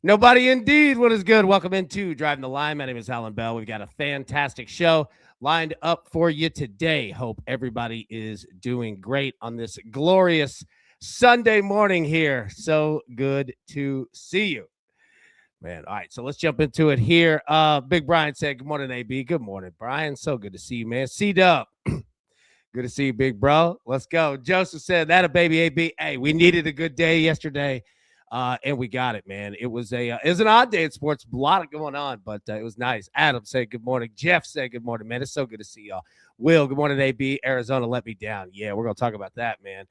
Nobody indeed. What is good? Welcome into Driving the Line. My name is Alan Bell. We've got a fantastic show lined up for you today. Hope everybody is doing great on this glorious Sunday morning here. So good to see you, man. All right, so let's jump into it here. Big Brian said, "Good morning, AB." Good morning, Brian. So good to see you, man. C-Dub. Good to see you, big bro. Let's go. Joseph said that a baby AB. Hey, we needed a good day yesterday, and we got it, man. It was an odd day in sports, a lot going on, but it was nice. Adam said good morning. Jeff said good morning, man. It's so good to see y'all. Will, good morning, AB. Arizona let me down. Yeah, we're gonna talk about that, man.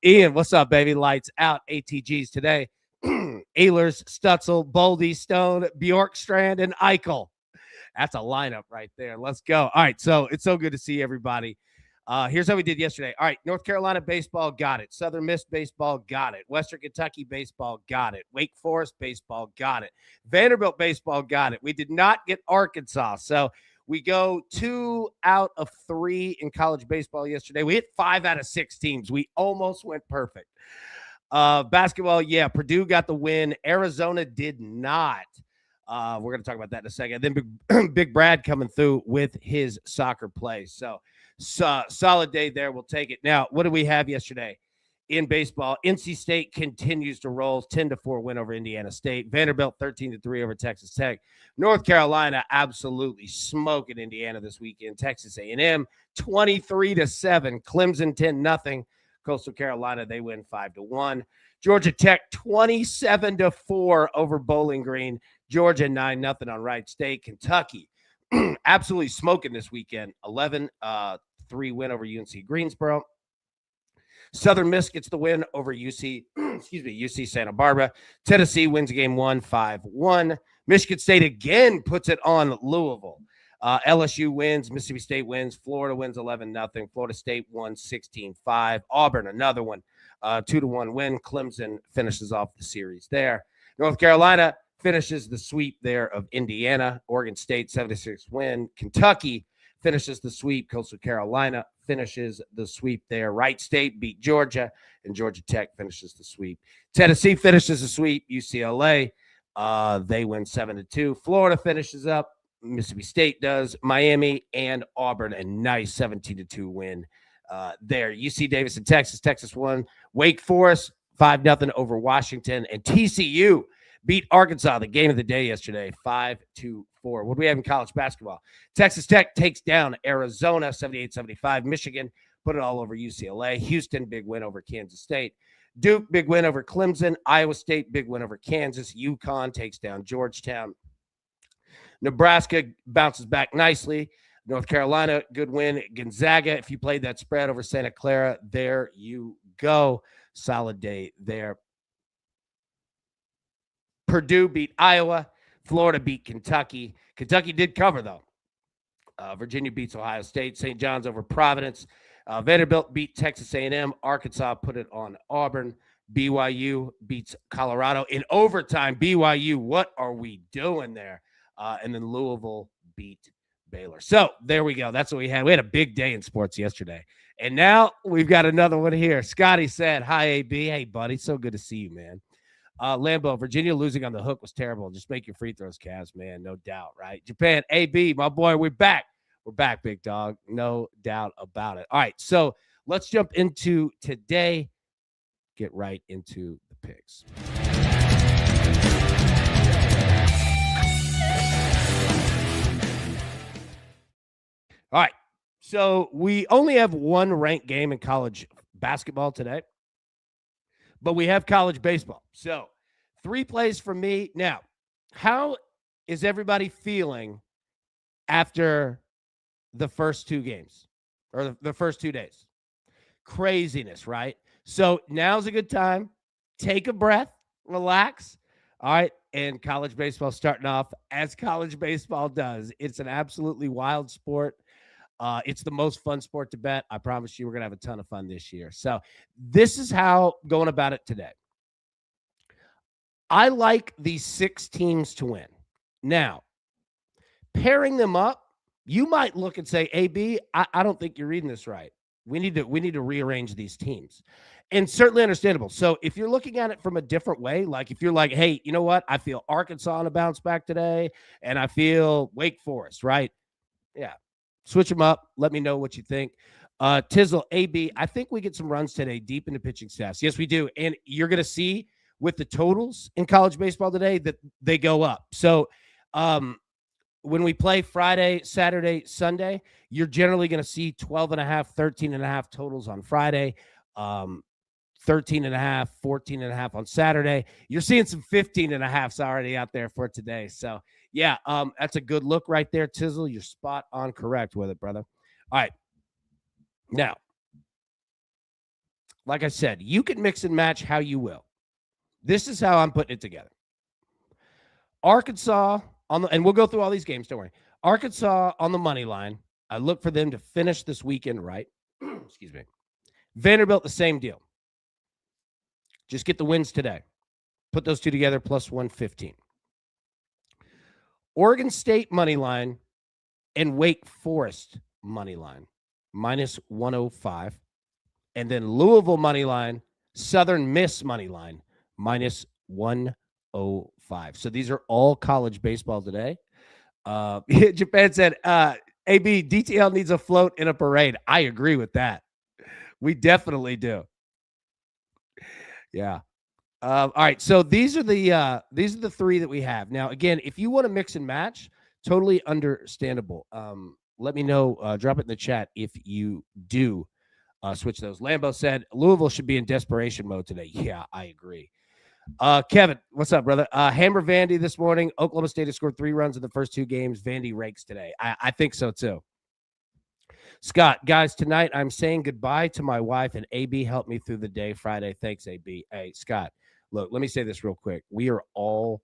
Ian, what's up, baby? Lights out. ATGs today. Ehlers, Stutzel, Boldy, Stone, Bjorkstrand, and Eichel. That's a lineup right there. Let's go. All right, so it's so good to see everybody. Here's how we did yesterday. All right, North Carolina baseball, got it. Southern Miss baseball, got it. Western Kentucky baseball, got it. Wake Forest baseball, got it. Vanderbilt baseball, got it. We did not get Arkansas. So we go 2 out of 3 in college baseball yesterday. We hit 5 out of 6 teams. We almost went perfect. Basketball, yeah, Purdue got the win. Arizona did not. We're going to talk about that in a second. Then Big Brad coming through with his soccer play. So solid day there. We'll take it. Now, what did we have yesterday in baseball? NC State continues to roll. 10-4 win over Indiana State. Vanderbilt 13-3 over Texas Tech. North Carolina absolutely smoking Indiana this weekend. Texas A&M 23-7. Clemson 10-0. Coastal Carolina, they win 5-1. Georgia Tech 27-4 over Bowling Green. Georgia 9-0 on Wright State. Kentucky absolutely smoking this weekend. 11-3 win over UNC Greensboro. Southern Miss gets the win over UC Santa Barbara. Tennessee wins game 1, 5-1. Michigan State again puts it on Louisville. LSU wins. Mississippi State wins. Florida wins 11-0. Florida State won 16-5. Auburn, another one. 2-1 win. Clemson finishes off the series there. North Carolina finishes the sweep there of Indiana. Oregon State 76 win. Kentucky finishes the sweep. Coastal Carolina finishes the sweep there. Wright State beat Georgia, and Georgia Tech finishes the sweep. Tennessee finishes the sweep. UCLA, they win 7-2. Florida finishes up. Mississippi State does. Miami and Auburn, a nice 17-2 win there. UC Davis and Texas. Texas won. Wake Forest 5-0 over Washington, and TCU beat Arkansas, the game of the day yesterday, 5-4. What do we have in college basketball? Texas Tech takes down Arizona, 78-75. Michigan put it all over UCLA. Houston, big win over Kansas State. Duke, big win over Clemson. Iowa State, big win over Kansas. UConn takes down Georgetown. Nebraska bounces back nicely. North Carolina, good win. Gonzaga, if you played that spread over Santa Clara, there you go. Solid day there. Purdue beat Iowa. Florida beat Kentucky. Kentucky did cover, though. Virginia beats Ohio State. St. John's over Providence. Vanderbilt beat Texas A&M. Arkansas put it on Auburn. BYU beats Colorado in overtime. BYU, what are we doing there? And then Louisville beat Baylor. So there we go. That's what we had. We had a big day in sports yesterday. And now we've got another one here. Scotty said, "Hi, AB." Hey, buddy. So good to see you, man. Lambeau, Virginia losing on the hook was terrible. Just make your free throws, Cavs, man. No doubt, right? Japan, AB, my boy, we're back. We're back, big dog. No doubt about it. All right, so let's jump into today. Get right into the picks. All right, so we only have one ranked game in college basketball today, but we have college baseball. So 3 plays from me. Now, how is everybody feeling after the first 2 games or the first 2 days? Craziness, right? So now's a good time. Take a breath, relax. All right. And college baseball starting off as college baseball does. It's an absolutely wild sport. It's the most fun sport to bet. I promise you we're going to have a ton of fun this year. So this is how going about it today. I like these 6 teams to win. Now, pairing them up, you might look and say, AB, I don't think you're reading this right. We need to rearrange these teams. and certainly understandable. So if you're looking at it from a different way, like if you're like, hey, you know what? I feel Arkansas on a bounce back today, and I feel Wake Forest, right? Yeah. Switch them up. Let me know what you think. Tizzle, AB, I think we get some runs today deep into pitching staffs. Yes, we do. And you're going to see with the totals in college baseball today that they go up. So when we play Friday, Saturday, Sunday, you're generally going to see 12 and a half, 13 and a half totals on Friday. 13 and a half, 14 and a half on Saturday. You're seeing some 15 and a halfs already out there for today. So yeah, that's a good look right there, Tizzle. You're spot on correct with it, brother. All right. Now, like I said, you can mix and match how you will. This is how I'm putting it together. Arkansas on the, and we'll go through all these games, don't worry. Arkansas on the money line. I look for them to finish this weekend right. Excuse me. Vanderbilt, the same deal. Just get the wins today. Put those two together, plus 115. Oregon State money line and Wake Forest money line, minus 105. And then Louisville money line, Southern Miss money line, minus 105. So these are all college baseball today. Japan said, AB, DTL needs a float in a parade. I agree with that. We definitely do. Yeah. All right. So these are the three that we have. Now, again, if you want to mix and match, totally understandable. Let me know. Drop it in the chat if you do switch those. Lambo said Louisville should be in desperation mode today. Yeah, I agree. Kevin, what's up, brother? Hammer Vandy this morning. Oklahoma State has scored 3 runs in the first 2 games. Vandy rakes today. I think so too. Scott, guys, tonight I'm saying goodbye to my wife, and AB helped me through the day Friday. Thanks, AB. Hey, Scott, look, let me say this real quick. We are all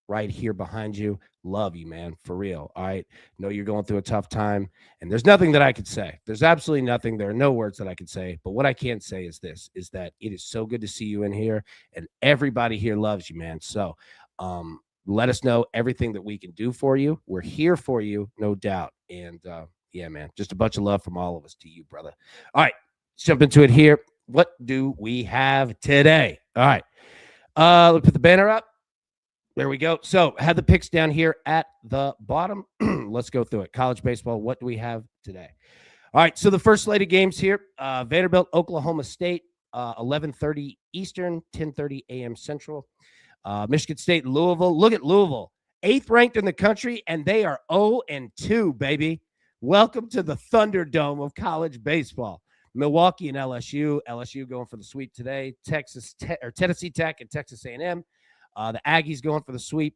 right here behind you. Love you, man, for real. All right. Know you're going through a tough time, and there's nothing that I could say. There's absolutely nothing. There are no words that I could say. But what I can say is this, is that it is so good to see you in here, and everybody here loves you, man. So let us know everything that we can do for you. We're here for you, no doubt. And yeah, man, just a bunch of love from all of us to you, brother. All right, let's jump into it here. What do we have today? All right. Let's put the banner up. There we go. So had the picks down here at the bottom. Let's go through it. College baseball, what do we have today? All right, so the first slate of games here, Vanderbilt, Oklahoma State, 11:30 Eastern, 10:30 a.m. Central. Michigan State, Louisville. Look at Louisville, 8th ranked in the country, and they are 0-2, baby. Welcome to the Thunderdome of college baseball. Milwaukee and LSU. LSU going for the sweep today. Tennessee Tech and Texas A&M. The Aggies going for the sweep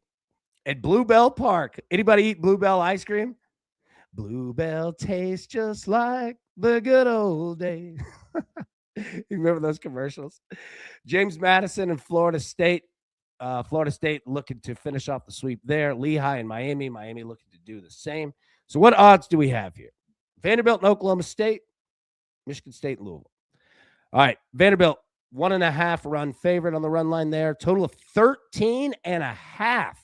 at Bluebell Park. Anybody eat Bluebell ice cream? Bluebell tastes just like the good old days. You remember those commercials? James Madison and Florida State. Florida State looking to finish off the sweep there. Lehigh and Miami. Miami looking to do the same. So what odds do we have here? Vanderbilt and Oklahoma State. Michigan State and Louisville. All right. Vanderbilt, 1.5 run favorite on the run line there. Total of 13.5.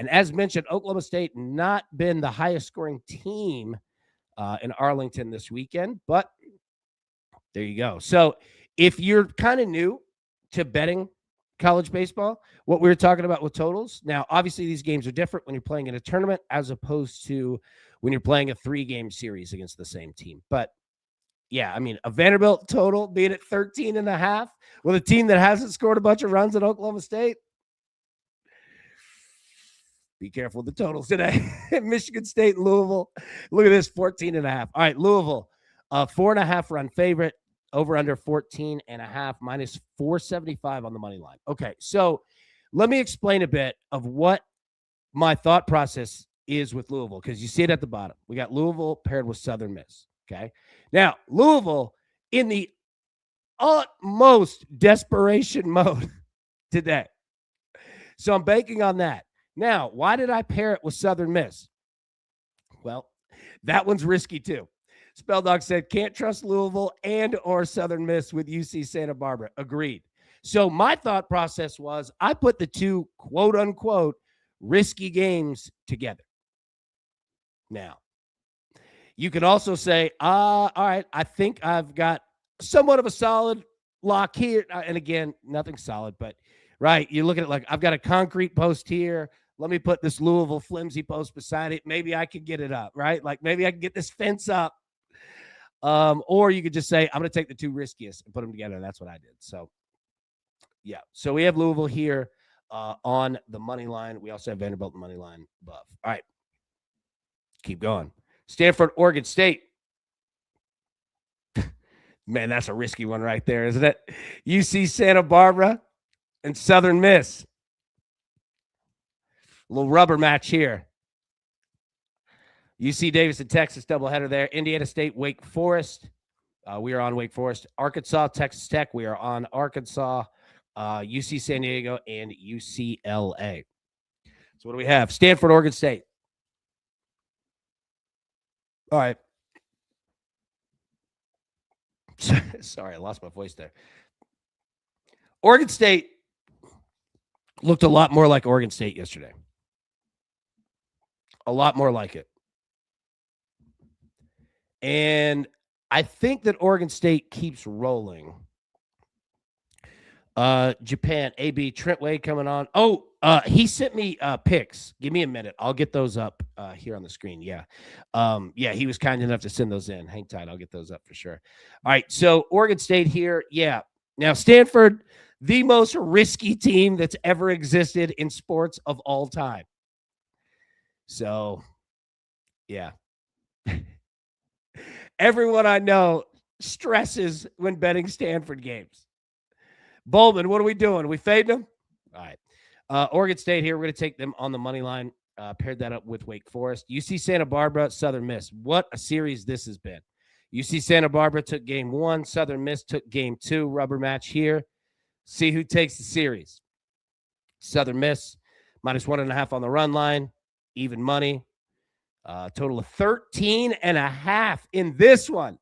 And as mentioned, Oklahoma State not been the highest scoring team in Arlington this weekend, but there you go. So if you're kind of new to betting college baseball, what we were talking about with totals, now obviously these games are different when you're playing in a tournament as opposed to when you're playing a 3-game series against the same team. But yeah, I mean, a Vanderbilt total being at 13.5 with a team that hasn't scored a bunch of runs at Oklahoma State. Be careful with the totals today. Michigan State and Louisville. Look at this, 14.5. All right, Louisville, 4.5 run favorite, over under 14.5, minus 475 on the money line. Okay, so let me explain a bit of what my thought process is with Louisville, because you see it at the bottom. We got Louisville paired with Southern Miss. Okay. Now, Louisville in the utmost desperation mode today. So I'm banking on that. Now, why did I pair it with Southern Miss? Well, that one's risky too. Spelldog said, can't trust Louisville and or Southern Miss with UC Santa Barbara. Agreed. So my thought process was I put the two quote unquote risky games together. Now, you could also say, all right, I think I've got somewhat of a solid lock here. And again, nothing solid, but right. You look at it like I've got a concrete post here. Let me put this Louisville flimsy post beside it. Maybe I could get it up, right? Like maybe I can get this fence up. Or you could just say, I'm going to take the two riskiest and put them together. And that's what I did. So, yeah. So we have Louisville here on the money line. We also have Vanderbilt the money line above. All right. Keep going. Stanford, Oregon State. Man, that's a risky one right there, isn't it? UC Santa Barbara and Southern Miss. A little rubber match here. UC Davis and Texas doubleheader there. Indiana State, Wake Forest. We are on Wake Forest. Arkansas, Texas Tech. We are on Arkansas. UC San Diego and UCLA. So what do we have? Stanford, Oregon State. All right. Sorry, I lost my voice there. Oregon State looked a lot more like Oregon State yesterday. A lot more like it. And I think that Oregon State keeps rolling. Japan, AB, Trent Wade coming on. Oh, he sent me pics. Give me a minute. I'll get those up here on the screen. Yeah. Yeah, he was kind enough to send those in. Hang tight. I'll get those up for sure. All right. So Oregon State here. Yeah. Now, Stanford, the most risky team that's ever existed in sports of all time. So, yeah. Everyone I know stresses when betting Stanford games. Bowman, what are we doing? Are we fading them? All right. Oregon State here. We're going to take them on the money line. Paired that up with Wake Forest. UC Santa Barbara, Southern Miss. What a series this has been. UC Santa Barbara took game 1. Southern Miss took game 2. Rubber match here. See who takes the series. Southern Miss, -1.5 on the run line. Even money. Total of 13.5 in this one.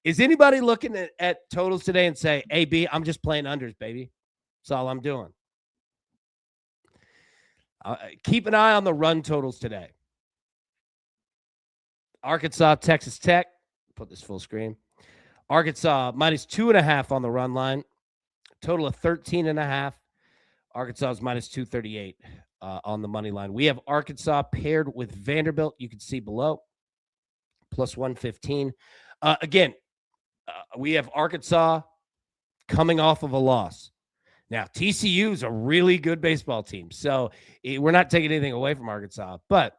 Is anybody looking at totals today and say, AB, I'm just playing unders, baby. That's all I'm doing. Keep an eye on the run totals today. Arkansas, Texas Tech. Put this full screen. Arkansas, -2.5 on the run line. Total of 13.5. Arkansas is -238 on the money line. We have Arkansas paired with Vanderbilt. You can see below. +115. Again, we have Arkansas coming off of a loss. Now, TCU is a really good baseball team, so we're not taking anything away from Arkansas, but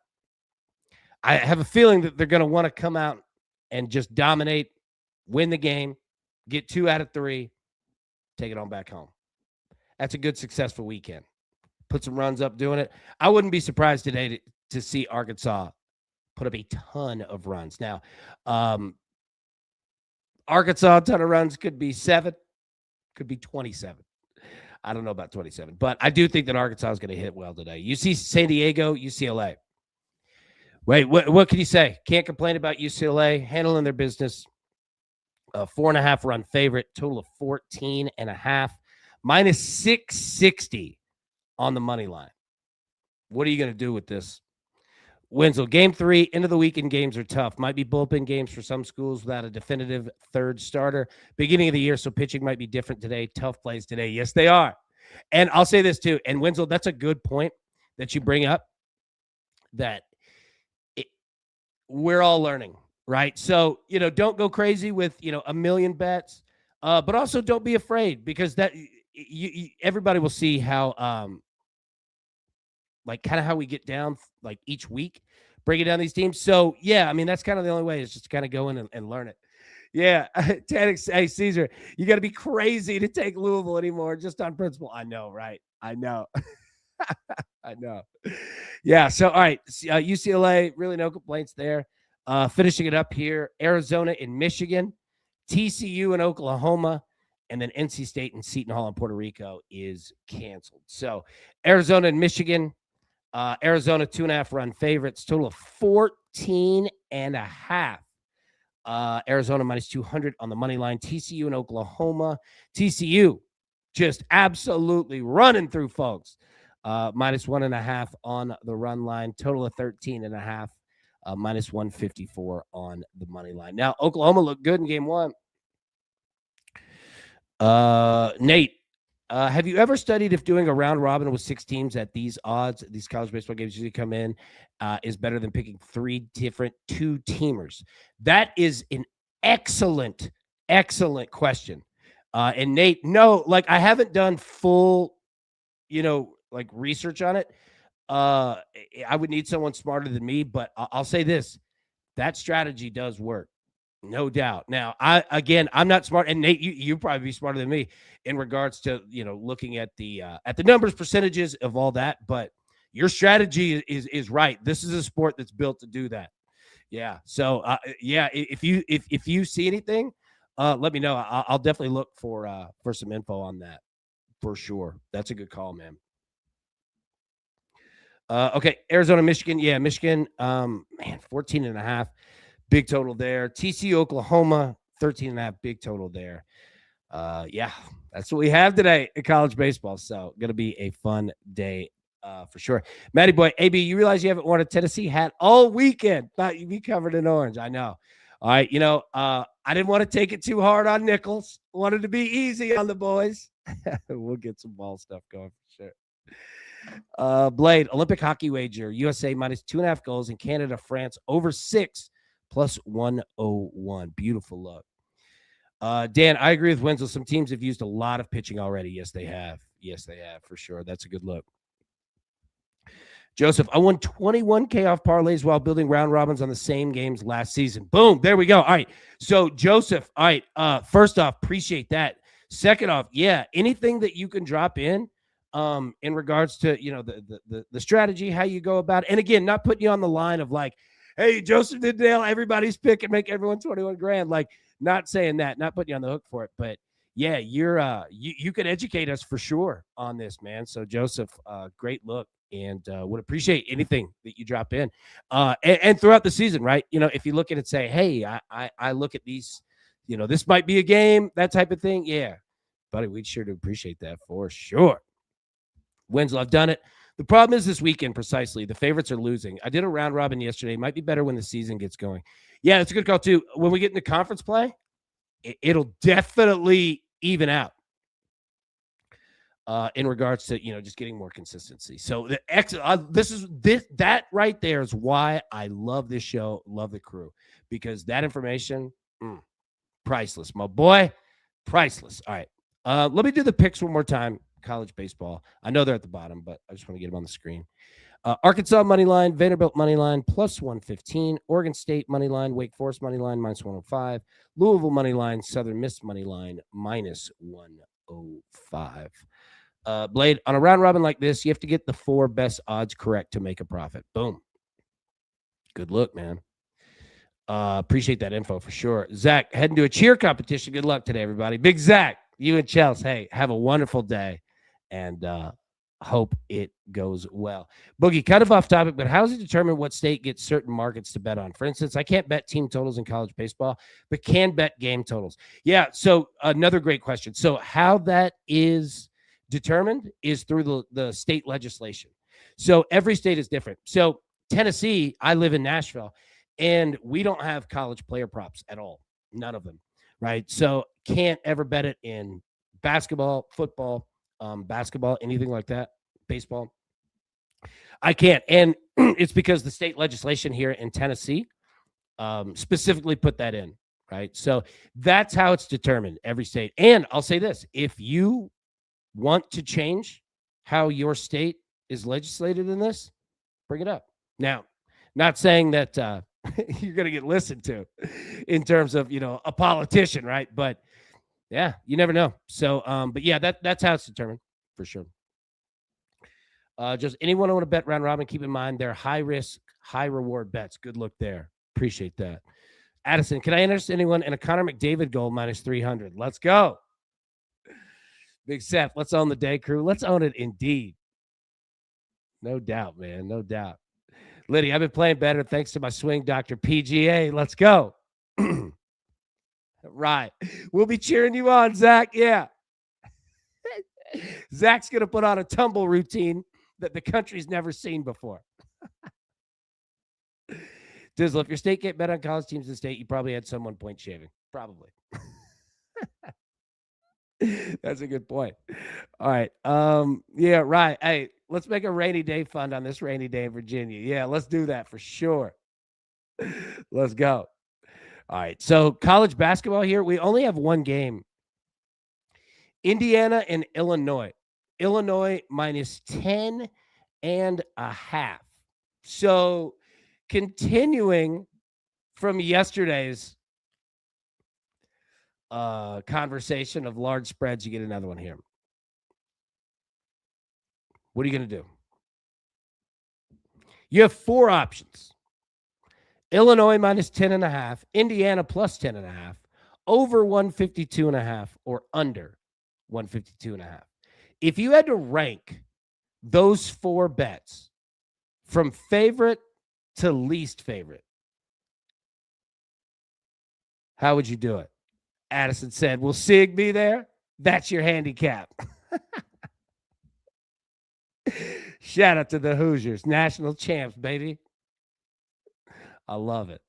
I have a feeling that they're going to want to come out and just dominate, win the game, get 2 out of 3, take it on back home. That's a good, successful weekend. Put some runs up doing it. I wouldn't be surprised today to see Arkansas put up a ton of runs. Now, Arkansas, a ton of runs, could be 7, could be 27. I don't know about 27, but I do think that Arkansas is going to hit well today. UC San Diego, UCLA. Wait, what can you say? Can't complain about UCLA handling their business. 4.5 run favorite, total of 14.5, -660 on the money line. What are you going to do with this? Wenzel, game 3, end of the weekend games are tough. Might be bullpen games for some schools without a definitive third starter. Beginning of the year, so pitching might be different today. Tough plays today. Yes, they are. And I'll say this too. And Wenzel, that's a good point that you bring up, that we're all learning, right? So, don't go crazy with, a million bets, but also don't be afraid, because that everybody will see how, kind of how we get down like each week, breaking down these teams. So yeah, I mean, that's kind of the only way, is just kind of go in and learn it. Yeah. Hey, Caesar, you got to be crazy to take Louisville anymore just on principle. I know, right? I know. I know. Yeah. So, all right. UCLA, really no complaints there. Finishing it up here, Arizona and Michigan, TCU and Oklahoma, and then NC State and Seton Hall in Puerto Rico is canceled. So Arizona and Michigan, Arizona 2.5 run favorites, total of 14.5. Arizona -200 on the money line. TCU and Oklahoma. TCU just absolutely running through folks. -1.5 on the run line. Total of 13.5. -154 on the money line. Now, Oklahoma looked good in game 1. Nate, have you ever studied if doing a round robin with 6 teams at these odds, these college baseball games usually come in, is better than picking 3 different 2-teamers? That is an excellent, excellent question. And Nate, no, like I haven't done full, like research on it. I would need someone smarter than me, but I'll say this: that strategy does work. No doubt. Now, I'm not smart, and Nate, you probably be smarter than me in regards to looking at the numbers, percentages of all that. But your strategy is right. This is a sport that's built to do that. Yeah. So yeah, if you see anything, let me know. I'll definitely look for some info on that for sure. That's a good call, man. Okay, Arizona, Michigan. Yeah, Michigan. Man, 14 and a half. Big total there. TCU, Oklahoma, 13 and a half. Big total there. Yeah, that's what we have today in college baseball. So going to be a fun day for sure. Matty boy, AB, you realize you haven't worn a Tennessee hat all weekend. Thought you'd be covered in orange. I know. All right, I didn't want to take it too hard on Nichols. Wanted to be easy on the boys. We'll get some ball stuff going for sure. Blade, Olympic hockey wager, USA minus 2.5 goals, and Canada, France over 6 plus 101. Beautiful look. Dan, I agree with Wenzel. Some teams have used a lot of pitching already. Yes, they have. Yes, they have for sure. That's a good look. Joseph, I won 21K off parlays while building round robins on the same games last season. Boom. There we go. All right. So, Joseph, all right. First off, appreciate that. Second off, yeah, anything that you can drop in regards to the strategy, how you go about it. And again, not putting you on the line of like, hey, Joseph did nail everybody's pick and make everyone 21 grand. Like, not saying that, not putting you on the hook for it, but yeah, you could educate us for sure on this, man. So Joseph, great look, and would appreciate anything that you drop in, and throughout the season, right? If you look at it, say, hey, I look at these, this might be a game, that type of thing. Yeah, buddy, we'd sure to appreciate that for sure. Winslow, I've done it. The problem is this weekend, precisely. The favorites are losing. I did a round robin yesterday. It might be better when the season gets going. Yeah, it's a good call, too. When we get into conference play, it'll definitely even out in regards to, just getting more consistency. So that right there is why I love this show, love the crew, because that information, priceless. My boy, priceless. All right. Let me do the picks one more time. College baseball. I know they're at the bottom, but I just want to get them on the screen. Arkansas money line, Vanderbilt money line plus 115, Oregon State money line, Wake Forest money line minus 105, Louisville money line, Southern Miss money line minus 105. Blade, on a round robin like this, you have to get the 4 best odds correct to make a profit. Boom. Good look, man. Appreciate that info for sure. Zach, heading to a cheer competition. Good luck today, everybody. Big Zach, you and Chelsea. Hey, have a wonderful day. And hope it goes well. Boogie, kind of off topic, but how is it determined what state gets certain markets to bet on? For instance, I can't bet team totals in college baseball, but can bet game totals. Yeah, so another great question. So how that is determined is through the state legislation. So every state is different. So Tennessee, I live in Nashville, and we don't have college player props at all. None of them, right? So can't ever bet it in basketball, football, basketball, anything like that, baseball. I can't. And it's because the state legislation here in Tennessee specifically put that in, right? So that's how it's determined, every state. And I'll say this, if you want to change how your state is legislated in this, bring it up. Now, not saying that you're going to get listened to in terms of, a politician, right? But yeah, you never know. So, but yeah, that's how it's determined for sure. Just anyone who want to bet round robin, keep in mind they're high risk, high reward bets. Good look there. Appreciate that. Addison, can I interest anyone in a Connor McDavid goal minus 300? Let's go. Big Seth, let's own the day, crew. Let's own it indeed. No doubt, man. No doubt. Liddy, I've been playing better thanks to my swing doctor, PGA. Let's go. Right. We'll be cheering you on, Zach. Yeah. Zach's going to put on a tumble routine that the country's never seen before. Dizzle, if your state can't bet on college teams in the state, you probably had someone point shaving. Probably. That's a good point. All right. Yeah, right. Hey, let's make a rainy day fund on this rainy day in Virginia. Yeah, let's do that for sure. Let's go. All right. So college basketball here. We only have one game. Indiana and Illinois. Illinois minus 10 and a half. So continuing from yesterday's conversation of large spreads, you get another one here. What are you going to do? You have four options. Illinois minus 10 and a half, Indiana plus 10 and a half, over 152 and a half, or under 152 and a half. If you had to rank those four bets from favorite to least favorite, how would you do it? Addison said, will Sig be there? That's your handicap. Shout out to the Hoosiers, national champs, baby. I love it.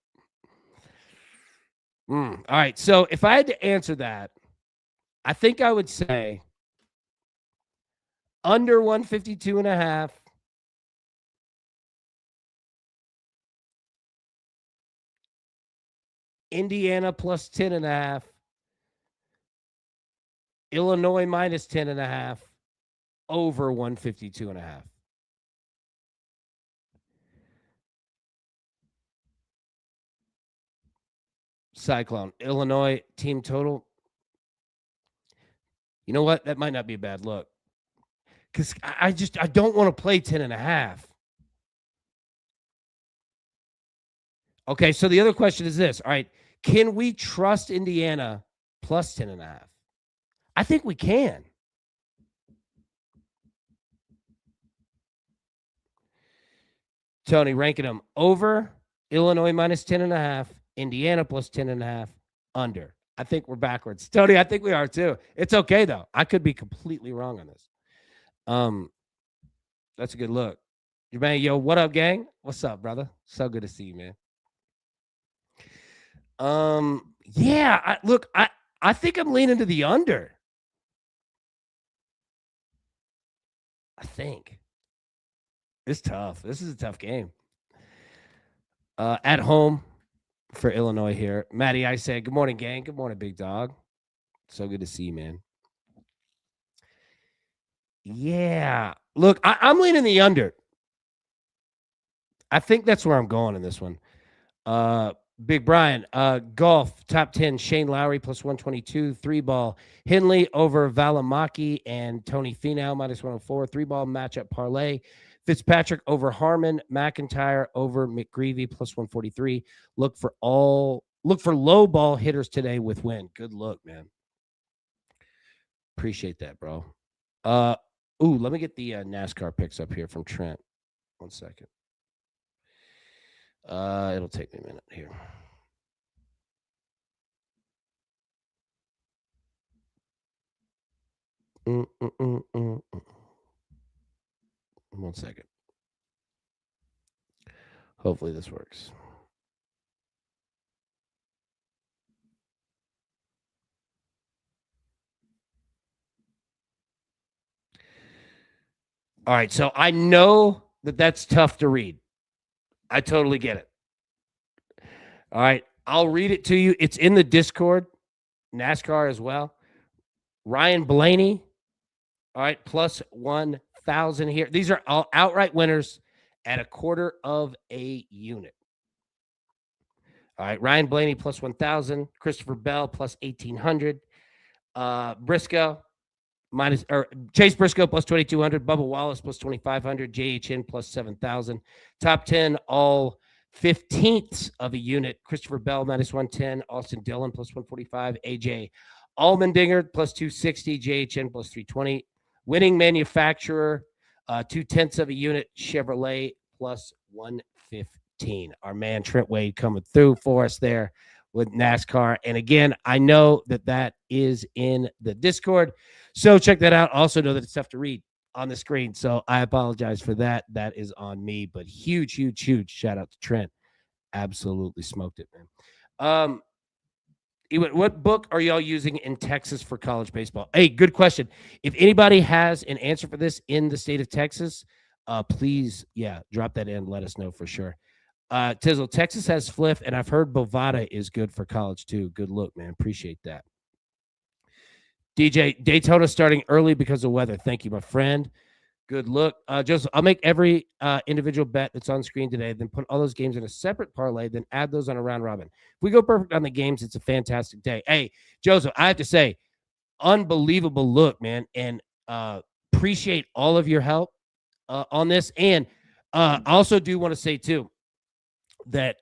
All right. So if I had to answer that, I think I would say under 152 and a half. Indiana plus 10 and a half. Illinois minus 10 and a half. Over 152 and a half. Cyclone. Illinois team total. You know what? That might not be a bad look. Because I don't want to play 10 and a half. Okay, so the other question is this. All right, can we trust Indiana plus 10 and a half? I think we can. Tony, ranking them over, Illinois minus 10 and a half, Indiana plus 10 and a half, under. I think we're backwards. Tony, I think we are too. It's okay, though. I could be completely wrong on this. That's a good look. Jermaine, yo, what up, gang? What's up, brother? So good to see you, man. Yeah, I think I'm leaning to the under. I think. It's tough. This is a tough game. At home for Illinois here. Matty, I say, good morning, gang. Good morning, big dog. So good to see you, man. Yeah. Look, I'm leaning the under. I think that's where I'm going in this one. Big Brian, golf, top 10, Shane Lowry plus 122, 3-ball. Henley over Valimaki and Tony Finau minus 104, 3-ball matchup parlay. Fitzpatrick over Harmon, McIntyre over McGreevy plus 143. Look for low ball hitters today with win. Good look, man. Appreciate that, bro. Let me get the NASCAR picks up here from Trent. 1 second. It'll take me a minute here. One second. Hopefully this works. All right, so I know that that's tough to read. I totally get it. All right, I'll read it to you. It's in the Discord, NASCAR as well. Ryan Blaney, all right, plus 1,000 here. These are all outright winners at a quarter of a unit. All right, Ryan Blaney plus 1,000, Christopher Bell plus 1,800, Briscoe Chase Briscoe plus 2,200, Bubba Wallace plus 2,500, JHN plus 7,000. Top 10, all 15ths of a unit. Christopher Bell minus 110, Austin Dillon plus 145, AJ Allmendinger plus 260, JHN plus 320. Winning manufacturer, 2/10ths of a unit, Chevrolet plus 115. Our man Trent Wade coming through for us there with NASCAR. And again, I know that is in the Discord. So check that out. Also know that it's tough to read on the screen. So I apologize for that. That is on me. But huge shout out to Trent. Absolutely smoked it, man. What book are y'all using in Texas for college baseball? Hey, good question. If anybody has an answer for this in the state of Texas, please, drop that in. Let us know for sure. Tizzle, Texas has Fliff, and I've heard Bovada is good for college too. Good look, man. Appreciate that. DJ, Daytona starting early because of weather. Thank you, my friend. Good look. Joseph, I'll make every individual bet that's on screen today, then put all those games in a separate parlay, then add those on a round robin. If we go perfect on the games, it's a fantastic day. Hey, Joseph, I have to say, unbelievable look, man, and appreciate all of your help on this. And I also do want to say, too, that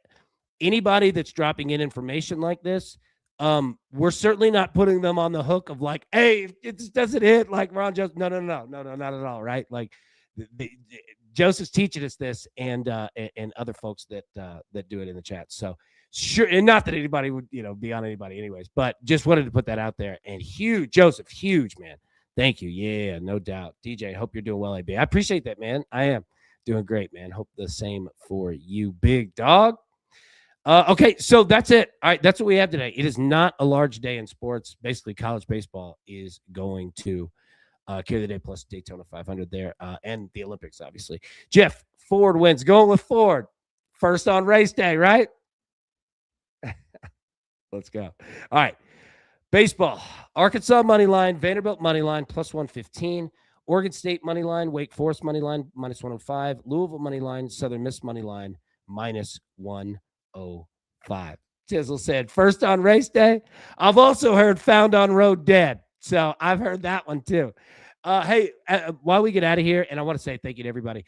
anybody that's dropping in information like this, we're certainly not putting them on the hook of like, hey, it just doesn't hit like Ron Joseph. No, not at all. Right. Like Joseph's teaching us this and other folks that do it in the chat. So sure. And not that anybody would, be on anybody anyways, but just wanted to put that out there. And huge, Joseph, huge, man. Thank you. Yeah, no doubt. DJ, hope you're doing well, AB. I appreciate that, man. I am doing great, man. Hope the same for you, big dog. Okay, so that's it. All right, that's what we have today. It is not a large day in sports. Basically, college baseball is going to carry the day, plus Daytona 500 there, and the Olympics, obviously. Jeff, Ford wins. Going with Ford. First on race day, right? Let's go. All right, baseball. Arkansas money line, Vanderbilt money line, plus 115. Oregon State money line, Wake Forest money line, minus 105. Louisville money line, Southern Miss money line, minus 105. Tizzle said, first on race day. I've also heard found on road dead. So I've heard that one too. Hey, while we get out of here, and I want to say thank you to everybody.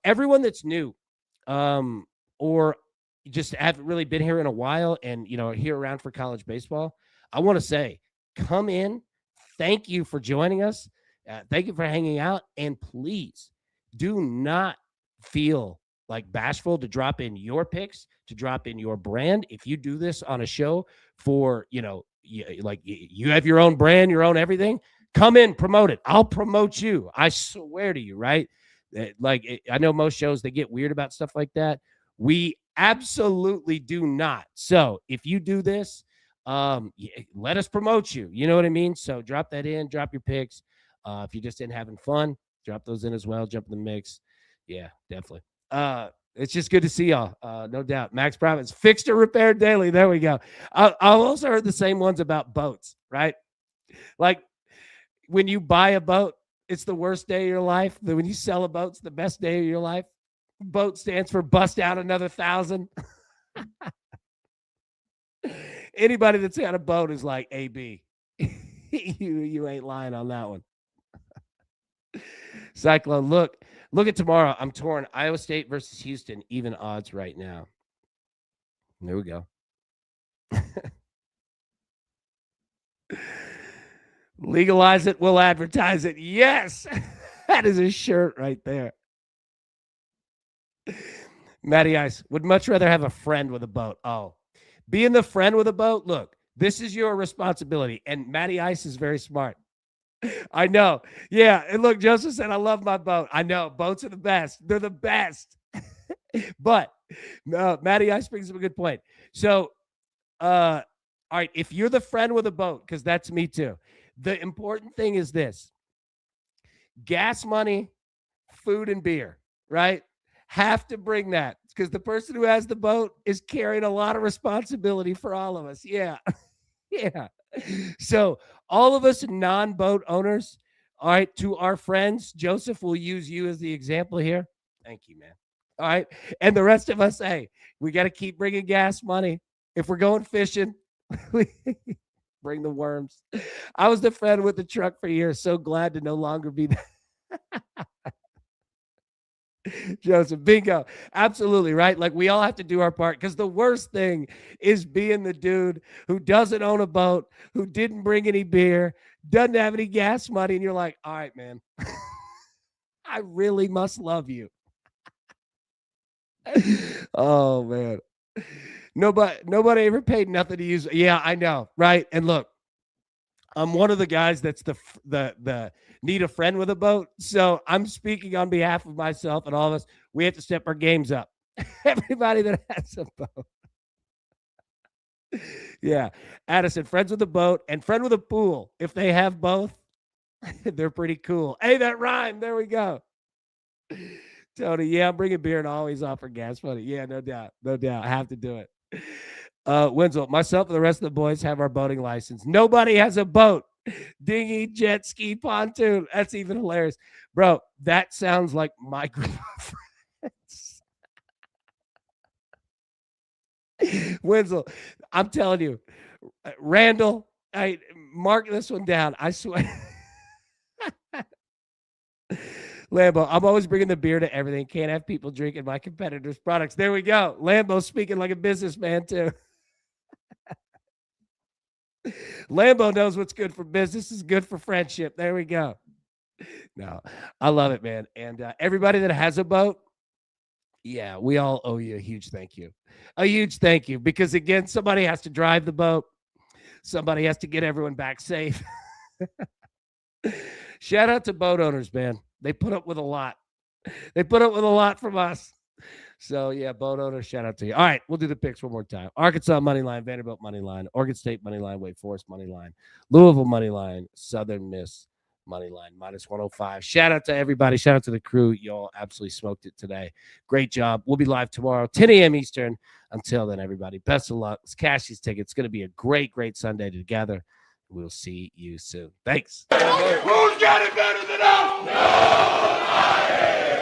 Everyone that's new or just haven't really been here in a while and, here around for college baseball, I want to say, come in. Thank you for joining us. Thank you for hanging out. And please do not feel like bashful to drop in your picks, to drop in your brand. If you do this on a show for, you have your own brand, your own everything, come in, promote it. I'll promote you. I swear to you, right? I know most shows, they get weird about stuff like that. We absolutely do not. So if you do this, let us promote you. You know what I mean? So drop that in, drop your picks. If you just didn't having fun, drop those in as well. Jump in the mix. Yeah, definitely. It's just good to see y'all. No doubt. Max Province, fixed or repaired daily. There we go. I've also heard the same ones about boats, right? Like when you buy a boat, it's the worst day of your life. When you sell a boat, it's the best day of your life. Boat stands for bust out another 1,000. Anybody that's got a boat is like AB. you ain't lying on that one. Cyclone, look at tomorrow. I'm torn. Iowa State versus Houston, even odds right now. There we go. Legalize it, we'll advertise it. Yes, that is a shirt right there. Matty Ice, would much rather have a friend with a boat. Oh, being the friend with a boat, look, this is your responsibility. And Matty Ice is very smart. I know. Yeah. And look, Joseph said, I love my boat. I know. Boats are the best. They're the best. But Matty Ice brings up a good point. So, all right, if you're the friend with a boat, because that's me too, the important thing is this: gas money, food, and beer, right? Have to bring that because the person who has the boat is carrying a lot of responsibility for all of us. Yeah. Yeah. So all of us non-boat owners, all right, to our friends, Joseph will use you as the example here. Thank you, man. All right. And the rest of us, hey, we got to keep bringing gas money. If we're going fishing, we bring the worms. I was the friend with the truck for years. So glad to no longer be that. Joseph, bingo. Absolutely, right? Like we all have to do our part because the worst thing is being the dude who doesn't own a boat, who didn't bring any beer, doesn't have any gas money, and you're like, all right, man, I really must love you. Oh, man. Nobody ever paid nothing to use. Yeah, I know, right? And look, I'm one of the guys that's the need a friend with a boat. So I'm speaking on behalf of myself and all of us. We have to step our games up. Everybody that has a boat. Yeah. Addison, friends with a boat and friend with a pool. If they have both, they're pretty cool. Hey, that rhyme. There we go. Tony, yeah, I'm bringing beer and always offer gas money. Yeah, no doubt. No doubt. I have to do it. Winslow, myself and the rest of the boys have our boating license. Nobody has a boat. Dinghy, jet ski, pontoon. That's even hilarious. Bro, that sounds like my group of friends. Winslow, I'm telling you, Randall, I mark this one down. I swear. Lambo, I'm always bringing the beer to everything. Can't have people drinking my competitors' products. There we go. Lambo speaking like a businessman, too. Lambo knows what's good for business is good for friendship. There we go. No, I love it, man. And everybody that has a boat, yeah, we all owe you a huge thank you. A huge thank you. Because, again, somebody has to drive the boat. Somebody has to get everyone back safe. Shout out to boat owners, man. They put up with a lot. They put up with a lot from us. So, yeah, boat owners, shout out to you. All right, we'll do the picks one more time. Arkansas money line, Vanderbilt money line, Oregon State money line, Wake Forest money line, Louisville money line, Southern Miss money line, -105. Shout out to everybody. Shout out to the crew. Y'all absolutely smoked it today. Great job. We'll be live tomorrow, 10 a.m. Eastern. Until then, everybody, best of luck. Let's cash these tickets. It's going to be a great, great Sunday together. We'll see you soon. Thanks. Who's got it better than us? Nobody.